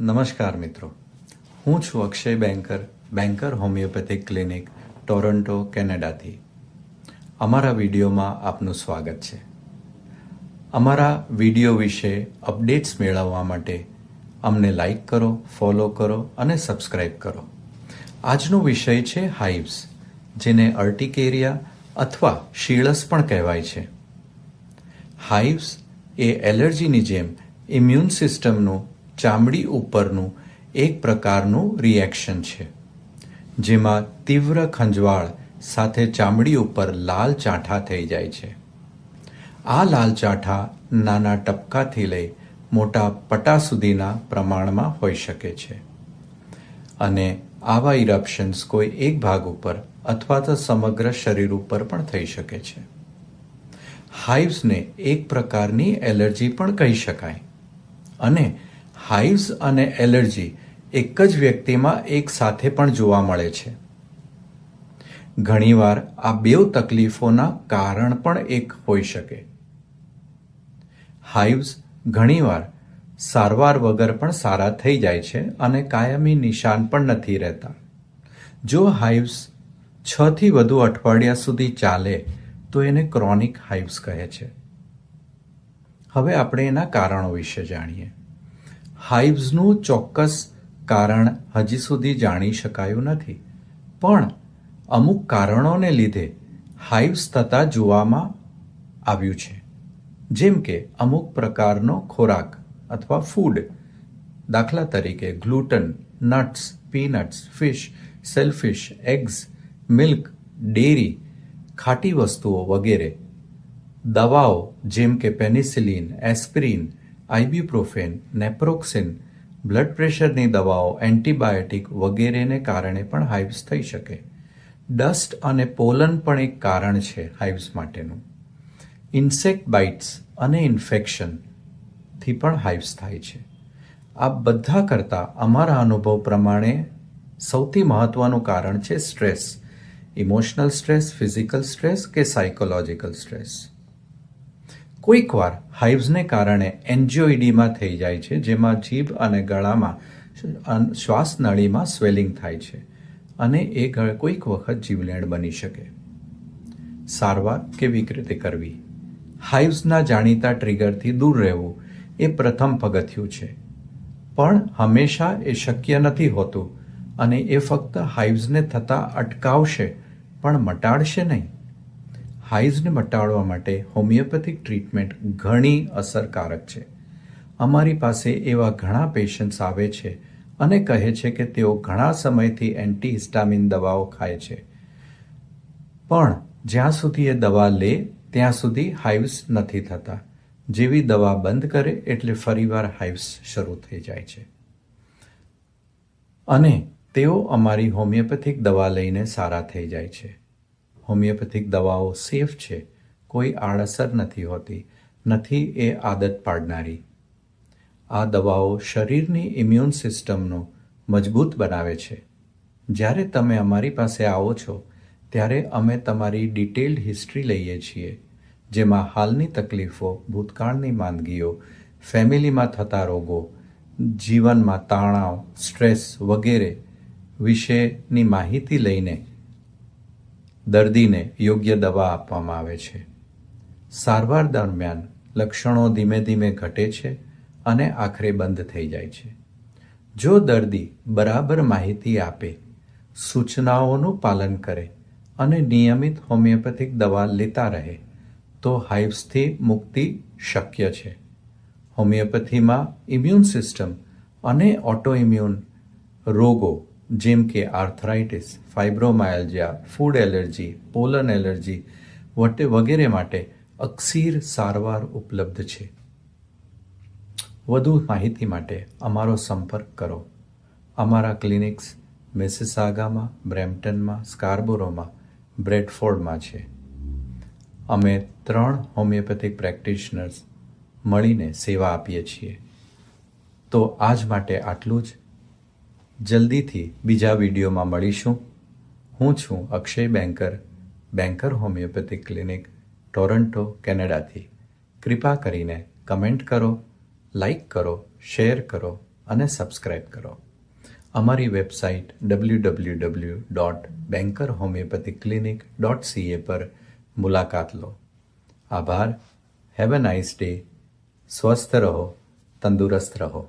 નમસ્કાર મિત્રો, હું છું Akshay Banker homeopathic clinic, Toronto, કેનેડાથી. અમારા વિડીયોમાં આપનું સ્વાગત છે. અમારા વિડીયો વિશે અપડેટ્સ મેળવવા માટે અમને લાઈક કરો, ફોલો કરો અને સબસ્ક્રાઈબ કરો. આજનો વિષય છે હાઇવ્સ, જેને અર્ટિકેરિયા અથવા શીળસ પણ કહેવાય છે. હાઇવ્સ એ એલર્જીની જેમ ઇમ્યુન સિસ્ટમનું ચામડી ઉપરનું એક પ્રકારનું રિએક્શન છે, જેમાં તીવ્ર ખંજવાળ સાથે ચામડી ઉપર લાલ ચાઠા થઈ જાય છે. આ લાલ ચાઠા નાના ટપકાથી લઈ મોટા પટા સુધીના પ્રમાણમાં હોઈ શકે છે અને આવા ઇરપ્શન્સ કોઈ એક ભાગ ઉપર અથવા તો સમગ્ર શરીર ઉપર પણ થઈ શકે છે. હાઇવ્સને એક પ્રકારની એલર્જી પણ કહી શકાય અને હાઇવ્સ અને એલર્જી એક જ વ્યક્તિમાં એક સાથે પણ જોવા મળે છે. ઘણીવાર આ બેઉ તકલીફોના કારણ પણ એક હોઈ શકે. હાઇવ્સ ઘણીવાર સારવાર વગર પણ સારા થઈ જાય છે અને કાયમી નિશાન પણ નથી રહેતા. જો હાઇવ્સ 6 થી વધુ અઠવાડિયા સુધી ચાલે તો એને ક્રોનિક હાઇવ્સ કહે છે. હવે આપણે એના કારણો વિશે જાણીએ. હાઇવ્સનું ચોક્કસ કારણ હજી સુધી જાણી શકાયું નથી, પણ અમુક કારણોને લીધે હાઇવ્સ થતા જોવામાં આવ્યું છે, જેમ કે અમુક પ્રકારનો ખોરાક અથવા ફૂડ, દાખલા તરીકે gluten, nuts, peanuts, fish, shellfish, eggs, milk, dairy, ખાટી વસ્તુઓ વગેરે. દવાઓ જેમ કે penicillin, aspirin, ibuprofen, naproxen, blood પ્રેશરની દવાઓ, એન્ટીબાયોટિક વગેરેને કારણે પણ હાઇવ્સ થઈ શકે. ડસ્ટ અને પોલન પણ એક કારણ છે હાઇવ્સ માટેનું. ઇન્સેક્ટ બાઇટ્સ અને ઇન્ફેક્શનથી પણ હાઇવ્સ થાય છે. આ બધા કરતાં અમારા અનુભવ પ્રમાણે સૌથી મહત્વનું કારણ છે stress. Emotional stress, physical stress કે સાયકોલોજીકલ સ્ટ્રેસ. કોઈકવાર હાઇવ્સને કારણે એન્જિયોઇડીમા થઈ જાય છે, જેમાં જીભ અને ગળામાં શ્વાસનળીમાં સ્વેલિંગ થાય છે અને એ કોઈક વખત જીવલેણ બની શકે. સારવાર કેવી રીતે કરવી? હાઇવ્સના જાણીતા ટ્રિગરથી દૂર રહેવું એ પ્રથમ પગથિયું છે, પણ હંમેશા એ શક્ય નથી હોતું અને એ ફક્ત હાઇવ્સને થતા અટકાવશે પણ મટાડશે નહીં. હાઇવ્સને મટાડવા માટે હોમિયોપેથિક ટ્રીટમેન્ટ ઘણી અસરકારક છે. અમારી પાસે એવા ઘણા પેશન્ટ્સ આવે છે અને કહે છે કે તેઓ ઘણા સમયથી એન્ટીહિસ્ટામિન દવાઓ ખાય છે, પણ જ્યાં સુધી એ દવા લે ત્યાં સુધી હાઇવ્સ નથી થતા. જેવી દવા બંધ કરે એટલે ફરીવાર હાઇવ્સ શરૂ થઈ જાય છે અને તેઓ અમારી હોમિયોપેથિક દવા લઈને સારા થઈ જાય છે. હોમિયોપેથિક દવાઓ સેફ છે, કોઈ આડઅસર નથી હોતી, નથી એ આદત પાડનારી. આ દવાઓ શરીરની ઇમ્યુન સિસ્ટમનો મજબૂત બનાવે છે. જ્યારે તમે અમારી પાસે આવો છો ત્યારે અમે તમારી ડિટેલ્ડ હિસ્ટ્રી લઈએ છીએ, જેમાં હાલની તકલીફો, ભૂતકાળની માંદગીઓ, ફેમિલીમાં થતા રોગો, જીવનમાં તણાવ, સ્ટ્રેસ વગેરે વિશેની માહિતી લઈને દર્દીને યોગ્ય દવા આપવામાં આવે છે. સારવાર દરમિયાન લક્ષણો ધીમે ધીમે ઘટે છે અને આખરે બંધ થઈ જાય છે. જો દર્દી બરાબર માહિતી આપે, સૂચનાઓનું પાલન કરે અને નિયમિત હોમિયોપેથિક દવા લેતા રહે તો હાઇવ્સથી મુક્તિ શક્ય છે. હોમિયોપેથીમાં ઇમ્યુન સિસ્ટમ અને ઓટોઇમ્યુન રોગો જેમ કે arthritis, fibromyalgia, food allergy, pollen allergy વગેરે માટે અકસીર સારવાર ઉપલબ્ધ છે. વધુ માહિતી માટે અમારો સંપર્ક કરો. અમારા ક્લિનિક્સ મિસિસાગામાં, બ્રેમ્પટનમાં, સ્કાર્બોરોમાં, બ્રેડફોર્ડમાં છે. અમે 3 હોમિયોપેથિક પ્રેક્ટિશનર્સ મળીને સેવા આપીએ છીએ. તો આજ માટે આટલું જ. જલ્દીથી બીજા વિડીયોમાં મળીશું. હું છું Akshay Banker homeopathic clinic, Toronto, કેનેડાથી. કૃપા કરીને કમેન્ટ કરો, લાઈક કરો, શેર કરો અને સબસ્ક્રાઇબ કરો. અમારી વેબસાઇટ www.bankerhomeopathicclinic.ca પર મુલાકાત લો. આભાર. Have a nice day. સ્વસ્થ રહો, તંદુરસ્ત રહો.